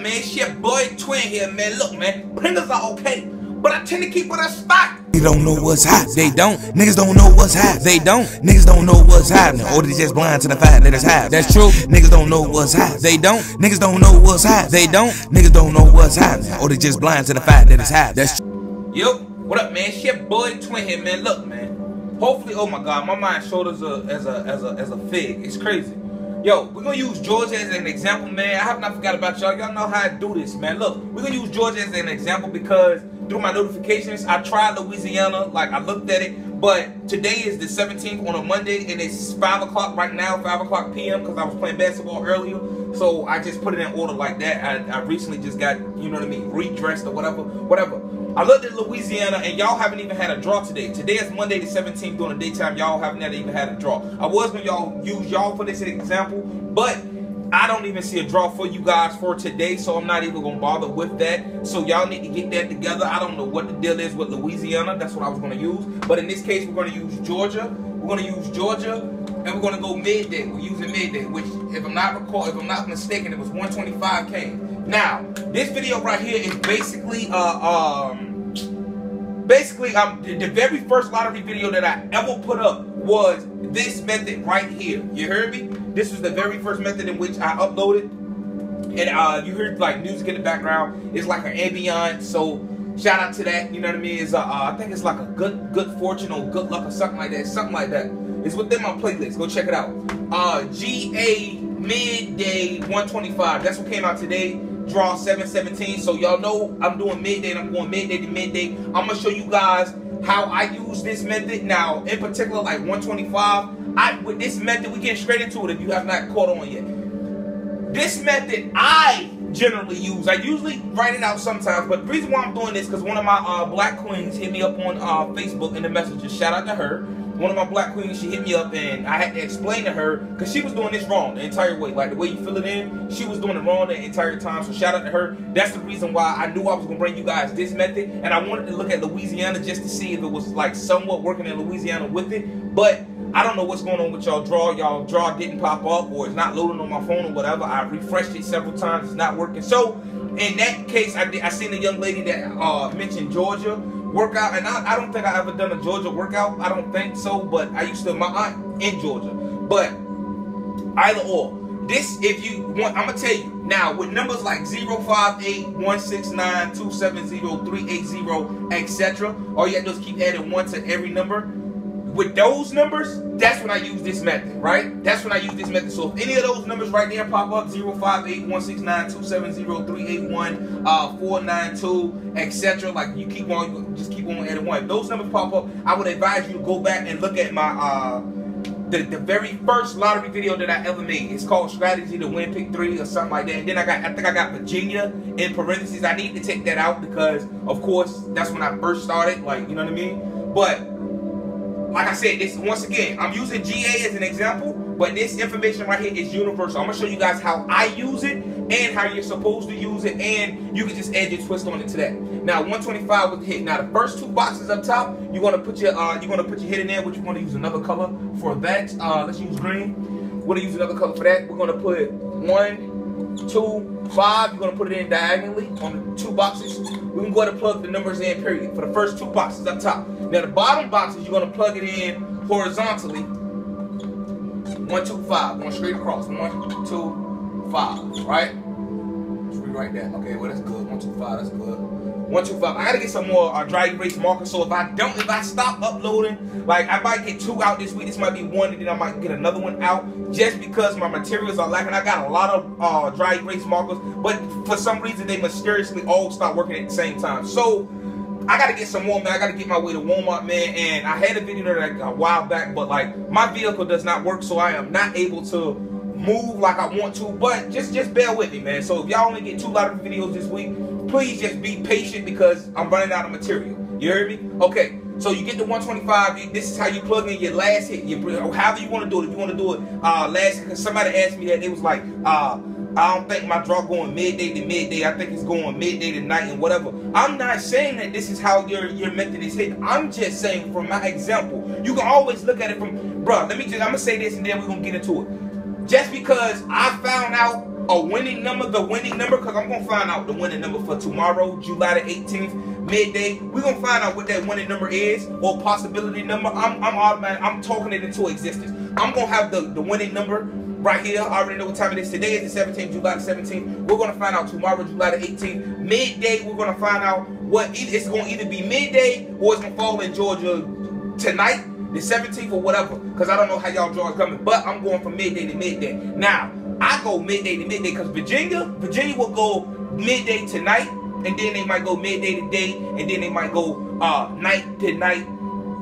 man? It's your boy Twin here, man. Look, man, printers are okay, but I tend to keep it a spot. Niggas don't know what's hot, they don't. Niggas don't know what's hot, they don't. Niggas don't know what's happening, or they just blind to the fact that it's hot. That's true. Niggas don't know what's hot, they don't. Niggas don't know what's hot, they don't. Niggas don't know what's happening, or they just blind to the fact that it's hot. That's true. Yo, what up, man? It's your boy Twin here, man. Look, man. Hopefully, oh my God, my mind showed as a fig. It's crazy. Yo, we're gonna use Georgia as an example, man. I have not forgot about y'all. Y'all know how I do this, man. Look, we're gonna use Georgia as an example because through my notifications, I tried Louisiana, like I looked at it, but today is the 17th on a Monday, and it's 5 o'clock right now, 5 o'clock p.m. because I was playing basketball earlier, so I just put it in order like that. I recently just got, you know what I mean, redressed or whatever. I looked at Louisiana, and y'all haven't even had a draw today. Today is Monday the 17th during the daytime. Y'all haven't even had a draw. I was going to use y'all for this example, but I don't even see a draw for you guys for today, so I'm not even going to bother with that. So y'all need to get that together. I don't know what the deal is with Louisiana. That's what I was going to use. But in this case, we're going to use Georgia. We're going to use Georgia, and we're going to go midday. We're using midday, which, if I'm not mistaken, it was 125K. Now, this video right here is basically the very first lottery video that I ever put up was this method right here. You heard me? This was the very first method in which I uploaded, and you heard like music in the background. It's like an ambient, so shout out to that. You know what I mean? It's I think it's like a good fortune or good luck or something like that. Something like that. It's within my playlist. Go check it out. GA midday 125. That's what came out today. Draw 717. So y'all know I'm doing midday and I'm going midday to midday. I'm gonna show you guys how I use this method. Now, in particular, like 125, with this method, we get straight into it if you have not caught on yet. This method I generally use. I usually write it out sometimes, but the reason why I'm doing this because one of my black queens hit me up on Facebook in the messages. Shout out to her. One of my black queens, she hit me up, and I had to explain to her because she was doing this wrong the entire way. Like the way you fill it in, she was doing it wrong the entire time. So shout out to her. That's the reason why I knew I was gonna bring you guys this method, and I wanted to look at Louisiana just to see if it was like somewhat working in Louisiana with it. But I don't know what's going on with y'all draw. Y'all draw didn't pop up, or it's not loading on my phone or whatever. I refreshed it several times. It's not working. So in that case, I seen a young lady that mentioned Georgia workout, and I don't think I ever done a Georgia workout. I don't think so, but I used to, my aunt in Georgia. But either or, this, if you want, I'm gonna tell you now with numbers like 058 169 270 380, etc. All you have to do is keep adding 1 to every number. With those numbers, that's when I use this method, right? That's when I use this method. So if any of those numbers right there pop up, 058 169 270 381 492, etc. Like you keep on, just keep on adding 1. If those numbers pop up, I would advise you to go back and look at my the very first lottery video that I ever made. It's called Strategy to Win Pick 3 or something like that. And then I think I got Virginia in parentheses. I need to take that out because, of course, that's when I first started. Like, you know what I mean? But like I said, this once again, I'm using GA as an example, but this information right here is universal. I'm gonna show you guys how I use it and how you're supposed to use it, and you can just add your twist on it to that. Now, 125 with the hit. Now, the first 2 boxes up top, you're gonna put your hit in there, which you're gonna use another color for that. Let's use green. We're gonna use another color for that. We're gonna put 1, 2, 5. You're gonna put it in diagonally on the 2 boxes. We can go ahead and plug the numbers in, period, for the first 2 boxes up top. Now the bottom boxes, you're gonna plug it in horizontally. 1, 2, 5, going straight across. 1, 2, 5, right? Let's rewrite that. Okay, well that's good. 1, 2, 5, that's good. 1, 2, 5. I gotta get some more dry erase markers. So if I stop uploading, like I might get 2 out this week. This might be 1, and then I might get another one out just because my materials are lacking. I got a lot of dry erase markers, but for some reason they mysteriously all start working at the same time. So I gotta get some more, man. I gotta get my way to Walmart, man. And I had a video there like a while back, but like my vehicle does not work, so I am not able to move like I want to. But just bear with me, man. So if y'all only get 2 lottery videos this week, please just be patient because I'm running out of material. You heard me? Okay. So you get the 125. This is how you plug in your last hit. However you want to do it. If you want to do it last, because somebody asked me that, it was like, I don't think my draw going midday to midday. I think it's going midday to night and whatever. I'm not saying that this is how your method is hit. I'm just saying from my example. You can always look at it from, bro. I'm gonna say this and then we're gonna get into it. Just because I found out a winning number, the winning number, because I'm going to find out the winning number for tomorrow, July the 18th, midday. We're going to find out what that winning number is, or possibility number. I'm talking it into existence. I'm going to have the winning number right here. I already know what time it is. Today is the 17th, July the 17th. We're going to find out tomorrow, July the 18th. Midday, we're going to find out what it's going to either be midday or it's going to fall in Georgia tonight, the 17th or whatever, because I don't know how y'all draw is coming, but I'm going from midday to midday. Now, I go midday to midday because Virginia will go midday to night, and then they might go midday to day, and then they might go night to night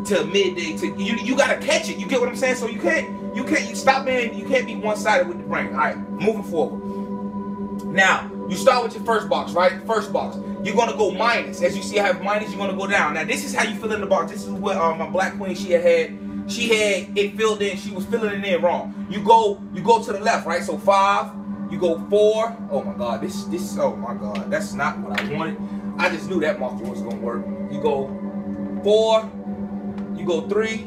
to midday to you gotta catch it. You get what I'm saying? So you can't be one-sided with the brain. All right, moving forward. Now, you start with your first box, right? First box. You're gonna go minus. As you see, I have minus. You're gonna go down. Now, this is how you fill in the box. This is what my black queen she had it filled in. She was filling it in wrong. You go to the left, right? So 5. You go 4. Oh my God, this. Oh my God, that's not what I wanted. I just knew that marker was gonna work. You go 4. You go 3,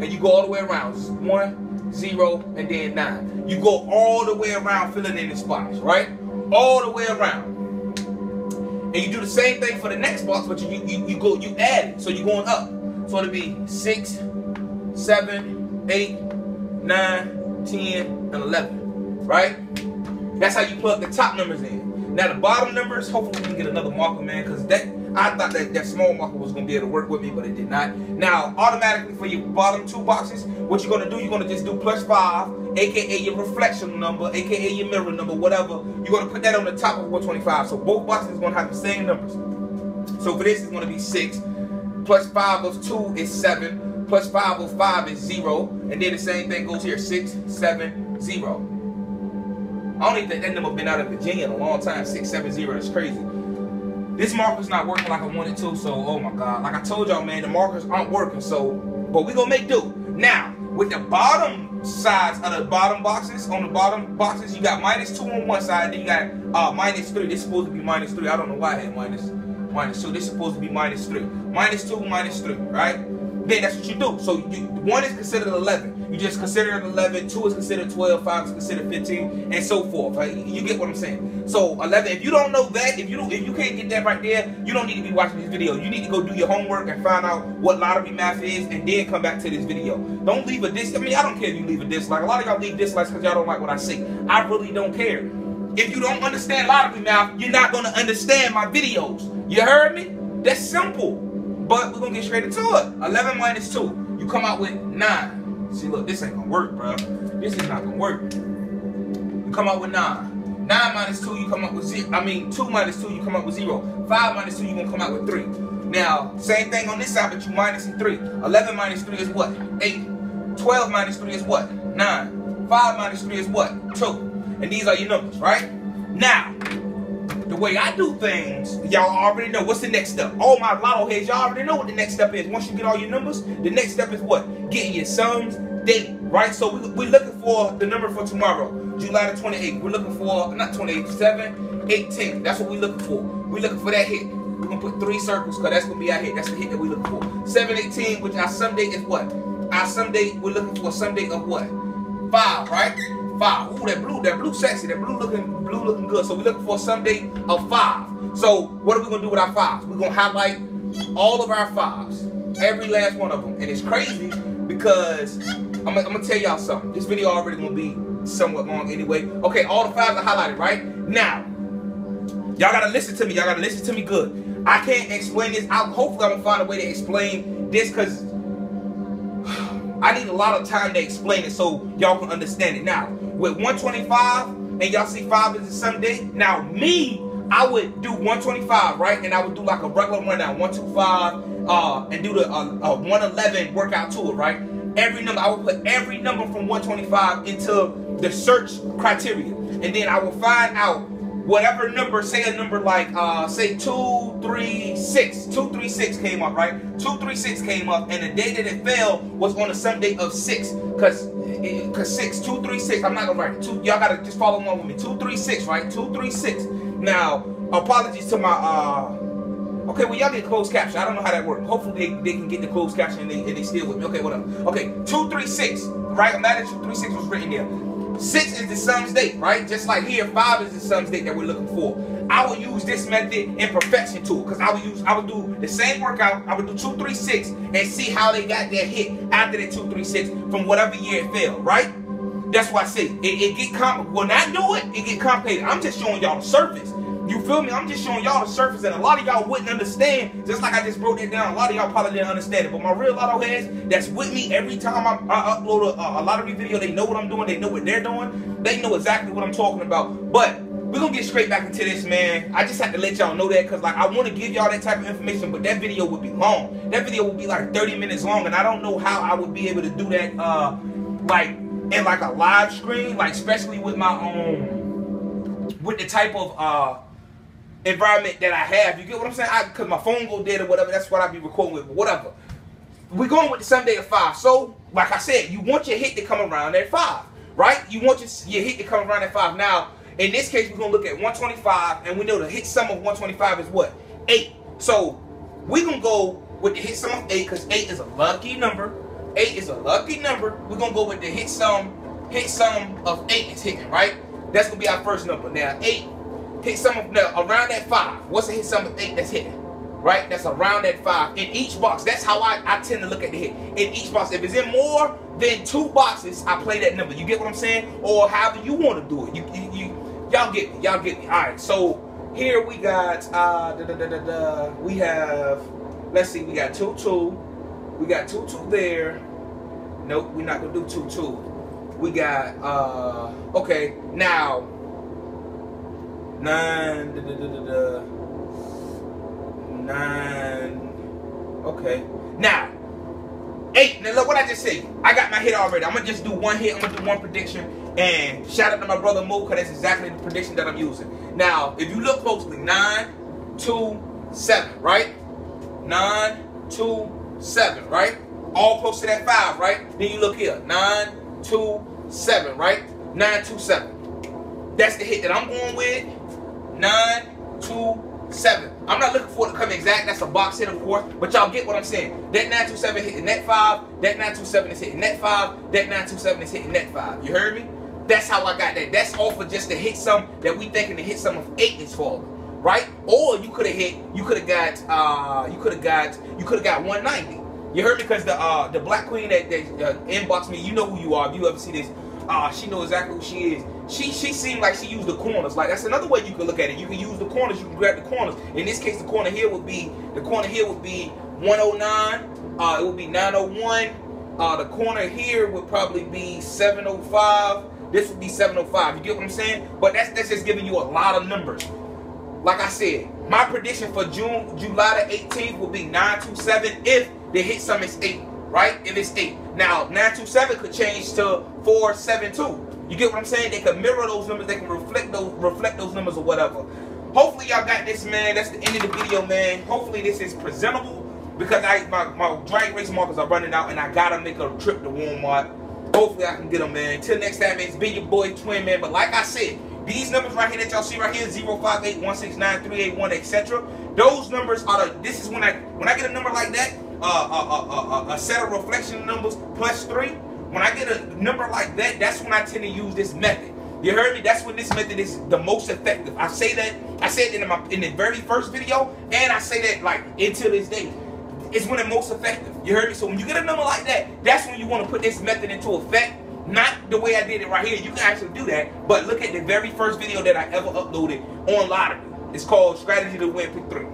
and you go all the way around. 1, 0, and then 9. You go all the way around filling in the spots, right? All the way around. And you do the same thing for the next box, but you add it. So you're going up. So it'll be 6, 7, 8, 9, 10, and 11. Right? That's how you plug the top numbers in. Now the bottom numbers, hopefully we can get another marker, man, because I thought that small marker was going to be able to work with me, but it did not. Now, automatically for your bottom 2 boxes, what you're going to do, you're going to just do +5, aka your reflection number, aka your mirror number, whatever. You're going to put that on the top of 125. So both boxes are going to have the same numbers. So for this, it's going to be 6. +5 of 2 is 7. +5 of 5 is 0. And then the same thing goes here, 6, 7, 0. I don't even think that number been out of Virginia in a long time. 6, 7, 0. That's crazy. This marker's not working like I wanted to, so oh my God. Like I told y'all, man, the markers aren't working, so, but we're gonna make do. Now, with the bottom sides of the bottom boxes, on the bottom boxes, you got -2 on one side, then you got -3. This is supposed to be -3. I don't know why I had -2. This is supposed to be -3. -2, -3, right? Then that's what you do. So 1 is considered 11. You just consider it 11. 2 is considered 12. 5 is considered 15, and so forth. Right? You get what I'm saying? So 11. If you don't know that, if you can't get that right there, you don't need to be watching this video. You need to go do your homework and find out what lottery math is, and then come back to this video. Don't leave a dislike. I mean, I don't care if you leave a dislike. A lot of y'all leave dislikes because y'all don't like what I say. I really don't care. If you don't understand lottery math, you're not gonna understand my videos. You heard me? That's simple. But we're gonna get straight into it. 11 - 2, you come out with 9. See, look, this ain't gonna work, bro. This is not gonna work. You come out with 9. 9 - 2, you come up with 0. I mean, 2 - 2, you come up with 0. 5 - 2, you're gonna come out with 3. Now, same thing on this side, but you minusing 3. 11 - 3 is what? 8. 12 - 3 is what? 9. 5 - 3 is what? 2. And these are your numbers, right? Now, the way I do things, y'all already know. What's the next step? All my lotto heads, y'all already know what the next step is. Once you get all your numbers, the next step is what? Getting your sums daily, right? So we're looking for the number for tomorrow, July the 28th. We're looking for, not 28th, 7/18. That's what we're looking for. We're looking for that hit. We're going to put 3 circles because that's going to be our hit. That's the hit that we're looking for. 7/18, which our sum date is what? Our sum date, we're looking for a sum date of what? 5, right? 5. Ooh, that blue sexy. That blue looking good. So we're looking for a sum date of 5. So what are we gonna do with our 5s? We're gonna highlight all of our 5s, every last one of them. And it's crazy because I'm gonna tell y'all something. This video already gonna be somewhat long anyway. Okay, all the 5s are highlighted, right? Now, y'all gotta listen to me. Y'all gotta listen to me good. I can't explain this out. Hopefully, I'm gonna find a way to explain this because I need a lot of time to explain it so y'all can understand it. Now, with 125, and y'all see 5 is a sum date. Now, me, I would do 125, right? And I would do like a regular rundown, 125, and do the 111 workout to it, right? Every number, I would put every number from 125 into the search criteria. And then I will find out whatever number, say a number like, say 236. 236 came up, right? 236 came up, and the day that it fell was on a sum date of 6. Cause 236, I'm not gonna write it. Y'all gotta just follow along with me. 236, right? 236. Now, apologies to my, okay, well, y'all get closed caption. I don't know how that works. Hopefully they can get the closed caption and they still with me. Okay, whatever. Okay, 236, right? I'm mad at 236 was written there. 6 is the sun's date, right? Just like here, 5 is the sun's date that we're looking for. I will use this method in perfection tool because I would do the same workout. I would do 2, 3, 6 and see how they got their hit after the 2, 3, 6 from whatever year it fell, right? That's why I say it get complicated. When I do it, it get complicated. I'm just showing y'all the surface. You feel me? I'm just showing y'all the surface, and a lot of y'all wouldn't understand. Just like I just broke it down, a lot of y'all probably didn't understand it. But my real lotto heads that's with me every time I upload a lottery video, they know what I'm doing. They know what they're doing. They know exactly what I'm talking about. But we're gonna get straight back into this, man. I just have to let y'all know that because like I want to give y'all that type of information, but that video would be long. That video would be like 30 minutes long, and I don't know how I would be able to do that like in like a live stream, like especially with my with the type of environment that I have. You get what I'm saying? Because my phone go dead or whatever, that's what I be recording with, but whatever. We're going with the Sunday at 5. So, like I said, you want your hit to come around at 5, right? You want your hit to come around at 5. Now, in this case, we're going to look at 125, and we know the hit sum of 125 is what? 8. So, we're going to go with the hit sum of 8, because 8 is a lucky number. 8 is a lucky number. We're going to go with the hit sum of 8 is hitting, right? That's going to be our first number. Now, 8 hit sum of, now, around that 5. What's the hit sum of 8 that's hitting? Right? That's around that 5. In each box. That's how I tend to look at the hit. In each box. If it's in more than 2 boxes, I play that number. You get what I'm saying? Or however you want to do it. Y'all get me. Y'all get me. Alright, so here we got we have, let's see, we got 2-2. We got 2-2 there. Nope, we're not gonna do 2-2. We got okay, now 9 okay, now 8. Now look what I just said. I got my hit already. I'm gonna just do one hit. I'm gonna do one prediction, and shout out to my brother Mo, because that's exactly the prediction that I'm using. Now if you look closely, 9, 2, 7, right? 9, 2, 7, right? All close to that 5, right? Then you look here, 9, 2, 7, right? 9, 2, 7. That's the hit that I'm going with. 9, 2, 7. I'm not looking for it to come exact. That's a box hit, of course. But y'all get what I'm saying. That 9, 2, 7 hitting that 5. That 9, 2, 7 is hitting that 5. That 9, 2, 7 is hitting that 5. You heard me? That's how I got that. That's off of just the hit sum that we thinking the hit sum of 8 is falling. Right? Or you could have hit, you could have got 190. You heard me? Because the black queen that inboxed me, you know who you are. If you ever see this, she knows exactly who she is. She seemed like she used the corners. Like, that's another way you can look at it. You can use the corners. You can grab the corners. In this case, the corner here would be 109. It would be 901. The corner here would probably be 705. This would be 705. You get what I'm saying? But that's just giving you a lot of numbers. Like I said, my prediction for July the 18th will be 927 if the hit sum is 8, right? If it's 8. Now, 927 could change to 472. You get what I'm saying? They can mirror those numbers. They can reflect those numbers or whatever. Hopefully, y'all got this, man. That's the end of the video, man. Hopefully, this is presentable because my drag race markers are running out and I gotta make a trip to Walmart. Hopefully, I can get them, man. Till next time, man, it's been your boy Twin, man. But like I said, these numbers right here that y'all see right here, 058 169 381, etc. Those numbers are this is when I get a number like that, a set of reflection numbers plus 3. When I get a number like that, that's when I tend to use this method. You heard me? That's when this method is the most effective. I say that. I said it in the very first video, and I say that like until this day. It's when it's most effective. You heard me? So when you get a number like that, that's when you want to put this method into effect. Not the way I did it right here. You can actually do that. But look at the very first video that I ever uploaded on lottery. It's called Strategy to Win Pick 3.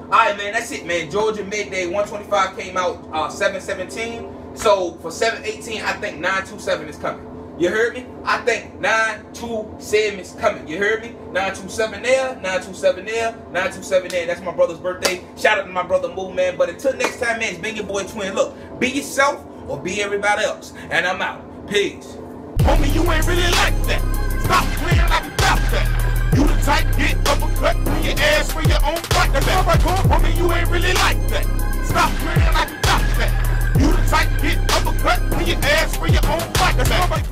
Alright, man. That's it, man. Georgia Midday 125 came out 717. So for 718, I think 927 is coming. You heard me? I think 927 is coming. You heard me? 927 there, 927 there, 927 there. That's my brother's birthday. Shout out to my brother Moo, man. But until next time, man, it's been your boy Twin. Look, be yourself or be everybody else. And I'm out. Peace. Homie, you ain't really like that. Stop playing like a about that. You the type get uppercut when your ass for your own fight. That's all right, homie, you ain't really like that. Stop playing like a about that. You the type get uppercut when your ass for your own fight. That's all right.